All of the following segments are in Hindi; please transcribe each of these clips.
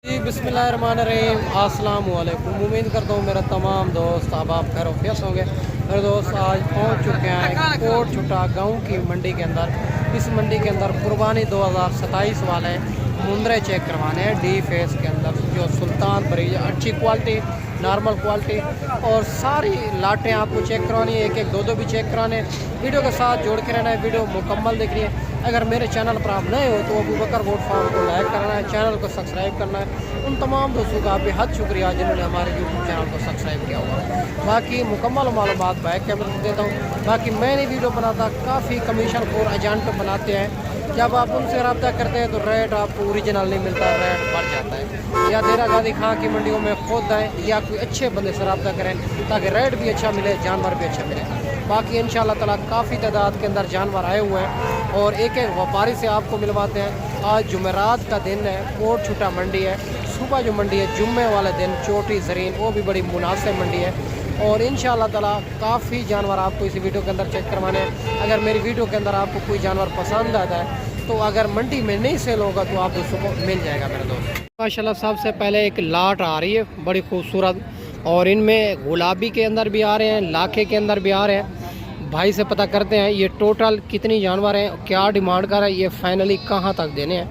जी बिस्मिल्लाहिर्रहमानिर्रहीम अस्सलाम वालेकुम। उम्मीद करता हूँ मेरा तमाम दोस्त आप खैर वफियत होंगे। मेरे दोस्त आज पहुँच चुके हैं कोट छुटा गाँव की मंडी के अंदर। इस मंडी के अंदर कुर्बानी 2027 वाले मुंदरे चेक करवाने हैं डी फेस के अंदर, जो सुल्तान बरीज अच्छी क्वालिटी, नॉर्मल क्वालिटी और सारी लाटें आपको चेक करवानी है। एक एक दो भी चेक कराने। वीडियो के साथ जोड़ के रहना है, वीडियो मुकम्मल देखनी है। अगर मेरे चैनल पर आप नए हो तो अबू बकर गोट फार्म को लाइक करना है, चैनल को सब्सक्राइब करना है। उन तमाम दोस्तों का बेहद शुक्रिया जिन्होंने हमारे यूट्यूब चैनल को सब्सक्राइब किया हुआ। बाकी मुकम्मल मालूमात बैक कैमरे से देता हूँ। बाकी मैं नहीं वीडियो बनाता, काफ़ी कमीशन खोर एजेंट बनाते हैं। जब आप उनसे रब्ता करते हैं तो रेट आपको ओरिजिनल नहीं मिलता, रेट बढ़ जाता है। या देरा गादी खां की मंडियों में खुद आएँ या कोई अच्छे बंदे से रब्ता करें ताकि रेट भी अच्छा मिले, जानवर भी अच्छा मिले। बाकी इंशाल्लाह ताला काफ़ी तादाद के अंदर जानवर आए हुए हैं और एक एक व्यापारी से आपको मिलवाते हैं। आज जुमेरात का दिन है, कोट छुटा मंडी है। सुबह जो मंडी है जुम्मे वाले दिन चोटी ज़रीन, वो भी बड़ी मुनासिब मंडी है। और इंशाल्लाह ताला काफ़ी जानवर आपको इस वीडियो के अंदर चेक करवाने हैं। अगर मेरी वीडियो के अंदर आपको कोई जानवर पसंद आता है तो अगर मंडी में नहीं सेल होगा तो आप दोस्तों को मिल जाएगा मेरे दोस्त। माशाल्लाह सबसे पहले एक लाट आ रही है बड़ी खूबसूरत, और इनमें गुलाबी के अंदर भी आ रहे हैं, लाखे के अंदर भी आ रहे हैं। भाई से पता करते हैं ये टोटल कितनी जानवर हैं, क्या डिमांड कर रहा है, ये फाइनली कहाँ तक देने हैं।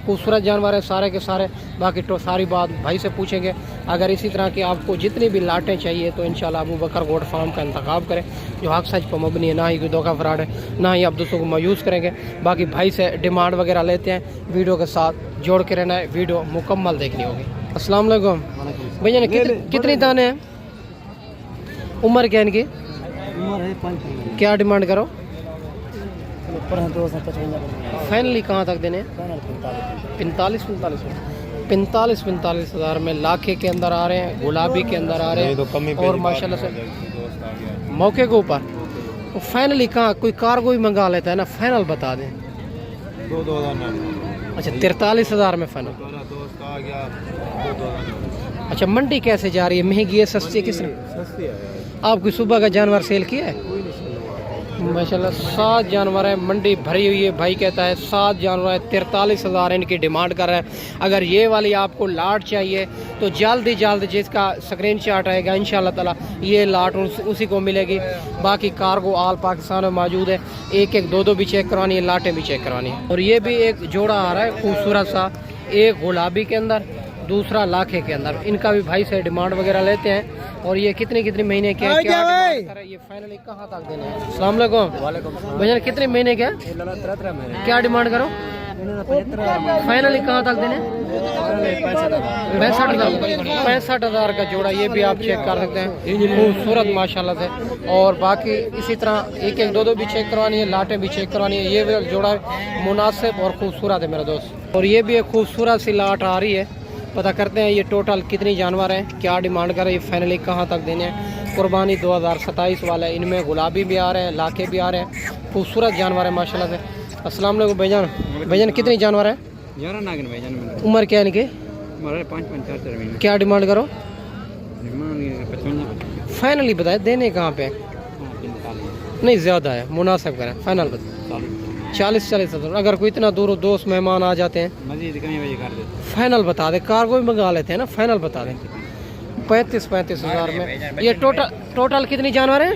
खूबसूरत जानवर है सारे के सारे। बाकी तो सारी बात भाई से पूछेंगे। अगर इसी तरह की आपको जितनी भी लाटें चाहिए तो इंशाल्लाह अबू बकर गोट फार्म का इंतखाब करें, जो हक सच पर मबनी है, ना ही कोई धोखा फराड है, ना ही आप दोस्तों को मायूस करेंगे। बाकी भाई से डिमांड वगैरह लेते हैं, वीडियो के साथ जोड़ के रहना है, वीडियो मुकम्मल देखनी होगी। अस्सलाम वालेकुम भैया ने कितनी दाने हैं, उम्र क्या इनकी, उम्र है 5 क्या डिमांड करो, $255 फाइनली कहाँ तक देने? 45 हज़ार में लाखे के अंदर आ रहे हैं, गुलाबी के अंदर आ रहे हैं और माशाल्लाह से मौके के ऊपर। तो फाइनली कहाँ, कोई कार्गो भी मंगा लेता है ना, फाइनल बता दें। 2 अच्छा 43 हज़ार में फाइनल। अच्छा मंडी कैसे जा रही है, महंगी है सस्ती है, किसने सस्ती है? आप कोई सुबह का जानवर सेल किया है? माशाल्लाह 7 जानवर है, मंडी भरी हुई है। भाई कहता है 7 जानवर है, 43 हज़ार इनकी डिमांड कर रहा है। अगर ये वाली आपको लाट चाहिए तो जल्द जिसका स्क्रीन शॉट आएगा इंशाल्लाह ताला ये लाट उसी को मिलेगी। बाकी कार्गो आल पाकिस्तान में मौजूद है। एक एक दो भी चेक करवानी है, लाटें भी चेक करवानी है। और ये भी एक जोड़ा आ रहा है खूबसूरत सा, एक गुलाबी के अंदर, दूसरा लाखे के अंदर। इनका भी भाई से डिमांड वगैरह लेते हैं। और ये कितने महीने के हैं, क्या डिमांड कर रहे हैं, ये फाइनली कहाँ तक देने हैं? अस्सलाम वालेकुम भैया, कितने महीने के, क्या डिमांड करो, फाइनली कहाँ तक देने? 65 हज़ार का जोड़ा। ये भी आप चेक कर सकते हैं, खूबसूरत माशाल्लाह से। और बाकी इसी तरह एक एक दो भी चेक करवानी है, लाटें भी चेक करवानी है। ये भी जोड़ा मुनासिब और खूबसूरत है मेरे दोस्त। और ये भी एक खूबसूरत सी लाट आ रही है, पता करते हैं ये टोटल कितनी जानवर हैं, क्या डिमांड कर रहे हैं, ये फाइनली कहाँ तक देने हैं। कुर्बानी 2027 वाला है, इनमें गुलाबी भी आ रहे हैं, लाखे भी आ रहे हैं, खूबसूरत जानवर है माशाल्लाह से। अस्सलाम वालेकुम भाईजान कितनी जानवर है, उम्र क्या है इनकी, 5 क्या डिमांड करो, फाइनली बताए देने कहाँ पे? नहीं ज़्यादा है, मुनासिब करें, फाइनल बताए 40 हज़ार। अगर कोई इतना दूर दोस्त मेहमान आ जाते हैं फाइनल बता दे, कार्गो भी मंगा लेते हैं ना, फाइनल बता दें 35 हज़ार में। ये टोटल कितनी जानवर हैं?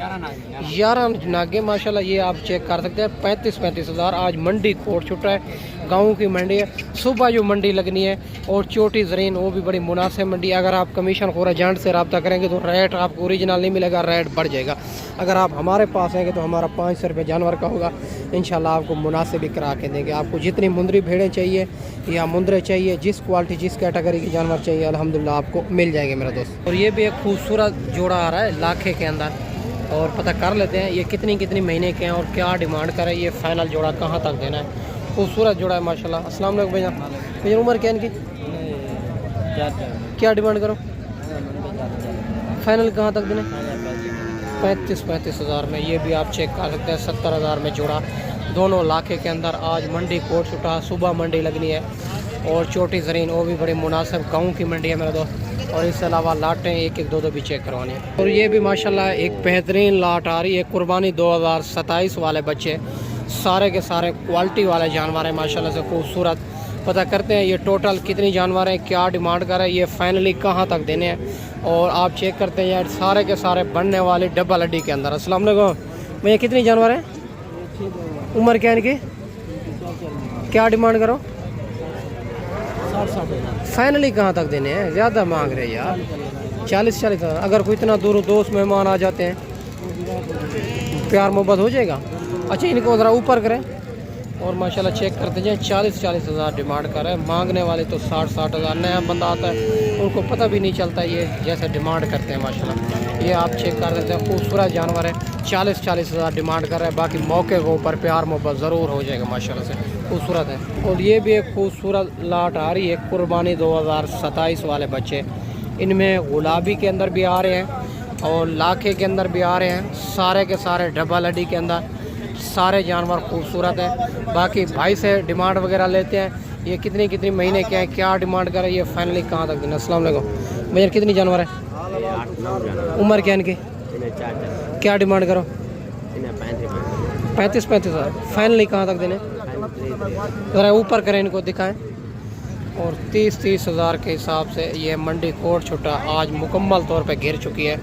11 नागे माशाल्लाह। ये आप चेक कर सकते हैं 35 हज़ार। आज मंडी कोट छुटा है, गाँव की मंडी है, सुबह जो मंडी लगनी है। और चोटी ज़रीन, वो भी बड़ी मुनासिब मंडी। अगर आप कमीशन खोर एजेंट से रब्ता करेंगे तो रेट आपको ओरिजिनल नहीं मिलेगा, रेट बढ़ जाएगा। अगर आप हमारे पास आएंगे तो हमारा 500 रुपये जानवर का होगा, इंशाल्लाह आपको मुनासिब ही करा के देंगे। आपको जितनी मुंदरी भेड़ें चाहिए या मुंदरे चाहिए, जिस क्वालिटी जिस कैटेगरी की जानवर चाहिए, अल्हम्दुलिल्लाह आपको मिल जाएंगे मेरा दोस्त। और ये भी एक खूबसूरत जोड़ा आ रहा है लाखे के अंदर, और पता कर लेते हैं ये कितनी महीने के हैं और क्या डिमांड कर रहे हैं, ये फाइनल जोड़ा कहाँ तक देना है। खूबसूरत जोड़ा है माशाल्लाह। अस्सलाम वालेकुम भैया, उम्र क्या इनकी, क्या डिमांड करो, फाइनल कहाँ तक देने? 35 हज़ार में। ये भी आप चेक कर सकते हैं 70 हज़ार में जोड़ा, दोनों लाखे के अंदर। आज मंडी कोट छुटा, सुबह मंडी लगनी है। और चोटी ज़रीन, वो भी बड़े मुनासिब गाँव की मंडी है मेरा दोस्त। और इसके अलावा लाटें एक एक दो भी चेक करवानी है। और ये भी माशाल्लाह एक बेहतरीन लाट आ रही है, कुर्बानी 2027 वाले बच्चे, सारे के सारे क्वालिटी वाले जानवर हैं माशाल्लाह से, खूबसूरत। पता करते हैं ये टोटल कितनी जानवर हैं, क्या डिमांड कर रहे हैं, ये फाइनली कहाँ तक देने हैं। और आप चेक करते हैं यार सारे के सारे बनने वाले डबल हड्डी के अंदर। अस्सलाम वालेकुम भैया, कितनी जानवर हैं, उम्र क्या है इनकी, क्या डिमांड करो, 60-60 फाइनली कहाँ तक देने हैं, ज़्यादा मांग रहे हैं यार, 40-40 हज़ार। अगर कोई इतना दूर दोस्त मेहमान आ जाते हैं प्यार मोहब्बत हो जाएगा। अच्छा इनको ज़रा ऊपर करें और माशाल्लाह चेक करते जाएँ, 40-40 हज़ार डिमांड कर रहे हैं। मांगने वाले तो 60-60 हज़ार। नया बंदा आता है उनको पता भी नहीं चलता ये जैसे डिमांड करते हैं माशाल्लाह। ये आप चेक कर देते हैं, खूबसूरत जानवर है, 40-40 हज़ार डिमांड कर रहे हैं। बाकी मौके के ऊपर प्यार मोहब्बत ज़रूर हो जाएगा माशाल्लाह से, खूबसूरत है। और ये भी एक खूबसूरत लाट आ रही है, कुर्बानी 2027 वाले बच्चे। इनमें गुलाबी के अंदर भी आ रहे हैं और लाखे के अंदर भी आ रहे हैं, सारे के सारे डबल हड्डी के अंदर सारे जानवर खूबसूरत हैं। बाकी भाई से डिमांड वगैरह लेते हैं, ये कितनी महीने के हैं, क्या डिमांड कर रहे हैं, ये फाइनली कहाँ तक देना। अस्सलाम वालेकुम भैया, कितनी जानवर है, उम्र क्या इनकी, क्या डिमांड करो, 35 हज़ार। फाइनली कहाँ तक देने, ज़रा ऊपर करें इनको दिखाएं। और 30 हज़ार के हिसाब से ये मंडी कोट छुट्टा आज मुकम्मल तौर पे घिर चुकी है।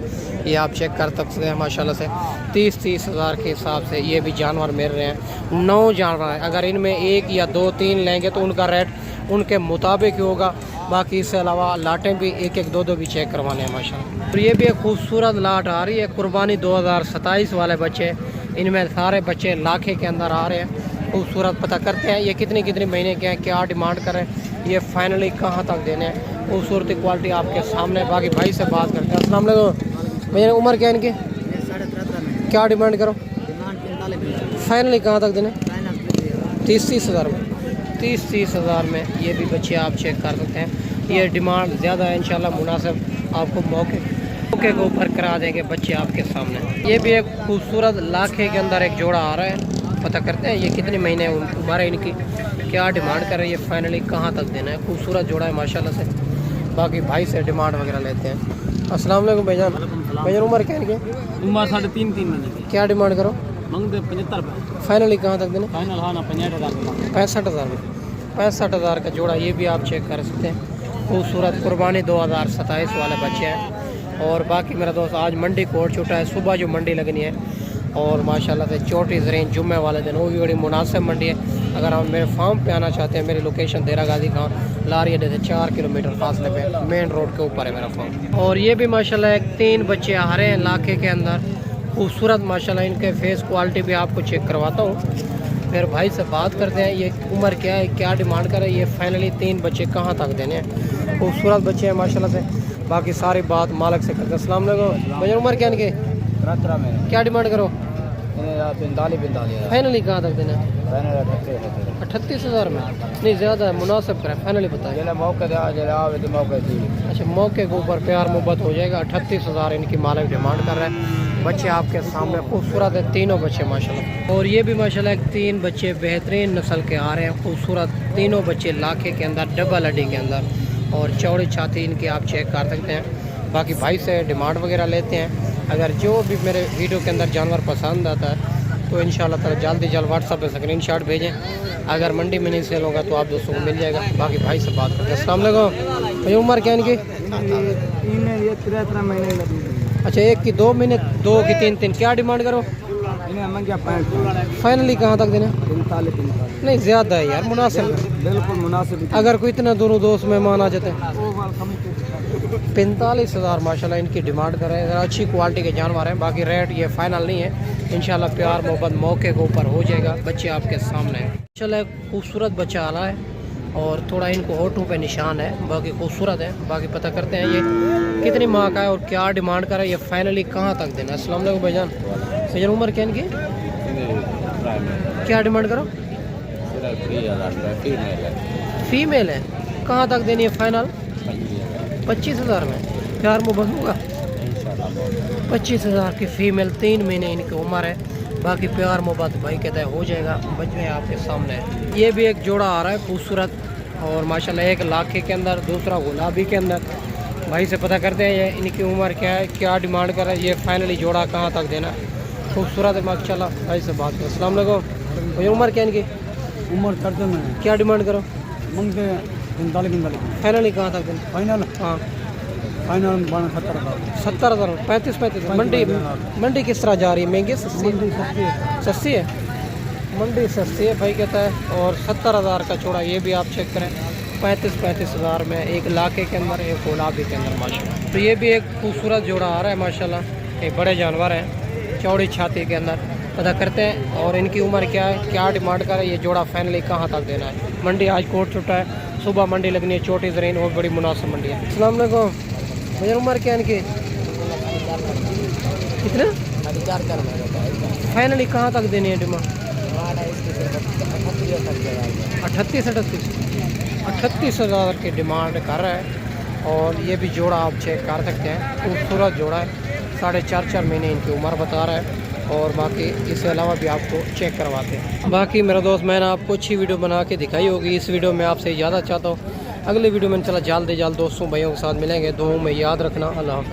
ये आप चेक कर सकते हैं माशाल्लाह से, 30 हज़ार के हिसाब से ये भी जानवर मिल रहे हैं। 9 जानवर हैं, अगर इनमें 1 या 2-3 लेंगे तो उनका रेट उनके मुताबिक ही होगा। बाकी इससे अलावा लाटें भी 1-1, 2-2 भी चेक करवाने हैं माशाल्लाह। और ये भी एक खूबसूरत लाट आ रही है, कुर्बानी 2027 वाले बच्चे। इनमें सारे बच्चे लाखे के अंदर आ रहे हैं, खूबसूरत। पता करते हैं ये कितनी महीने के हैं, क्या डिमांड करें, ये फाइनली कहाँ तक देने हैं। खूबसूरती क्वालिटी आपके सामने। बाकी भाई से बात करते हैं। अस्सलाम वालेकुम भैया, उम्र क्या है इनकी, 13.5 क्या डिमांड करो, डिमांड फाइनली कहाँ तक देने, 30 हज़ार में, 30 हज़ार में ये भी बच्चे आप चेक कर सकते हैं। ये डिमांड ज़्यादा है, इंशाल्लाह मुनासिब आपको मौके के ऊपर करा देंगे बच्चे आपके सामने। ये भी एक खूबसूरत लाखे के अंदर एक जोड़ा आ रहा है। पता करते हैं ये कितने महीने उम्र है इनकी, क्या डिमांड कर रही है, फाइनली कहाँ तक देना है। खूबसूरत जोड़ा है माशाल्लाह से। बाकी भाई से डिमांड वगैरह लेते हैं। अस्सलाम वालेकुम भाईजान, भाईजान उम्र क्या है इनकी, उम्र 3.5 महीने की, क्या डिमांड करो, मंगते 75 रुपये, फाइनली कहाँ तक देना, फाइनल हाँ ना 65,000। 65 हज़ार में, 65 हज़ार का जोड़ा। ये भी आप चेक कर सकते हैं, खूबसूरत कुर्बानी 2027 वाले बच्चे हैं। और बाकी मेरा दोस्त आज मंडी कोट छुट्टा है, सुबह जो मंडी लगनी है और माशाल्लाह से चोटी ज़रीन जुम्मे वाले दिन वो भी बड़ी मुनासिब मंडी है। अगर आप मेरे फार्म पे आना चाहते हैं, मेरी लोकेशन देरा गाजी खां लारी अड्डे से 4 किलोमीटर फासले पे मेन रोड के ऊपर है मेरा फार्म। और ये भी माशाल्लाह एक 3 बच्चे आ रहे हैं लाखे के अंदर, खूबसूरत माशाल्लाह। इनके फेस क्वालिटी भी आपको चेक करवाता हूँ। फिर भाई से बात करते हैं ये उम्र क्या है, क्या डिमांड कर रहे हैं, ये फाइनली 3 बच्चे कहाँ तक देने हैं। खूबसूरत बच्चे हैं माशाल्लाह से। बाकी सारी बात मालिक से करते हैं। अस्सलाम वालेकुम भैया, उम्र क्या इनकी, 13 में, क्या डिमांड करो, 45 फाइनली कहाँ तक देना है, 38 38 हज़ार में, नहीं ज़्यादा है, मुनासिब करें, फाइनली बताएं। मौके दे मौके दी। अच्छा मौके के ऊपर प्यार मोहब्बत हो जाएगा। 38 हज़ार इनकी मालिक डिमांड कर रहा है। बच्चे आपके सामने खूबसूरत है, तीनों बच्चे माशाल्लाह। और ये भी माशाल्लाह 3 बच्चे बेहतरीन नस्ल के आ रहे हैं, खूबसूरत तीनों बच्चे लाखे के अंदर, डबल हड्डी के अंदर। और चौड़ी छाती इनकी आप चेक कर सकते हैं। बाकी भाई से डिमांड वगैरह लेते हैं। अगर जो भी मेरे वीडियो के अंदर जानवर पसंद आता है तो इंशाल्लाह ताला जल्द व्हाट्सएप पे स्क्रीनशॉट भेजें। अगर मंडी में नहीं सेल होगा तो आप दोस्तों को मिल जाएगा। बाकी भाई से बात करते हैं। अस्सलाम वालेकुम भैया, उम्र क्या इनकी, 13 महीने लगी। अच्छा 1 की 2 महीने, 2 की 3, क्या डिमांड करो, इन्हें मंगिया 65, फाइनली कहाँ तक देने, 45। नहीं ज़्यादा है यार, मुनासिब। बिल्कुल मुनासिब। अगर कोई इतना दूरों दोस्त मेहमान आ जाते हैं, 45 हज़ार माशाल्लाह इनकी डिमांड कर रहे हैं। अच्छी क्वालिटी के जानवर हैं। बाकी रेट ये फाइनल नहीं है, इंशाल्लाह प्यार मोहब्बत मौके के ऊपर हो जाएगा। बच्चे आपके सामने हैं। इंशाल्लाह एक खूबसूरत बच्चा आ रहा है और थोड़ा इनको होठों पे निशान है, बाकी खूबसूरत है। बाकी पता करते हैं ये कितनी माह का है और क्या डिमांड कर रहा है, ये फाइनली कहाँ तक देना है। अस्सलाम वालेकुम भाईजान, भाईजान उम्र क्या इनकी, क्या डिमांड करो, फीमेल है, कहाँ तक देनी है फाइनल, 25 हज़ार में, प्यार मोहब्बत होगा। 25 हज़ार की फ़ीमेल, 3 महीने इनकी उम्र है। बाकी प्यार मोहब्बत भाई कहता है हो जाएगा। बच्चे आपके सामने है। ये भी एक जोड़ा आ रहा है खूबसूरत और माशाल्लाह, एक लाखे के अंदर, दूसरा गुलाबी के अंदर। भाई से पता करते हैं ये इनकी उम्र क्या है, क्या डिमांड कर रहा है, ये फाइनली जोड़ा कहाँ तक देना है। खूबसूरत है माशाल्लाह। भाई से बात करो। अस्सलाम वालेकुम भैया, उम्र क्या इनकी, उम्र 13 में, क्या डिमांड करो, मंगते 45 फाइनली कहाँ तक देना? फाइनल हाँ फाइनल 70,000 70,000 35 मंडी मंडी किस तरह जा रही है? महंगी सस्ती? सस्ती है मंडी, सस्ती है भाई कहता है। और 70,000 का छोड़ा ये भी आप चेक करें, 35,000 में एक लाखे के अंदर, एक गुलाबी के अंदर माशाल्लाह। तो ये भी एक खूबसूरत जोड़ा आ रहा है माशाल्लाह। एक बड़े जानवर हैं चौड़ी छाती के अंदर, पता करते हैं और इनकी उम्र क्या है, क्या डिमांड कर है, ये जोड़ा फाइनली कहाँ तक देना है। मंडी आज कोट छुट्टा है, सुबह मंडी लगनी है छोटी ज़रीन, और बड़ी मुनासिब मंडी है। अस्सलाम वालेकुम भैया, उम्र क्या है इनकी? कितना फाइनली कहाँ तक देनी है डिमांड? 38,000 की डिमांड कर रहा है। और ये भी जोड़ा आप चेक कर सकते हैं, खूबसूरत जोड़ा है, 4.5 महीने इनकी उम्र बता रहा है। और बाकी इसके अलावा भी आपको चेक करवाते हैं। बाकी मेरा दोस्त, मैंने आपको अच्छी वीडियो बना के दिखाई होगी। इस वीडियो में आपसे इजाज़त चाहता हूँ, अगले वीडियो में चला जल्द दोस्तों भाइयों के साथ मिलेंगे। दुआओं में याद रखना। अल्लाह हाफ़िज़।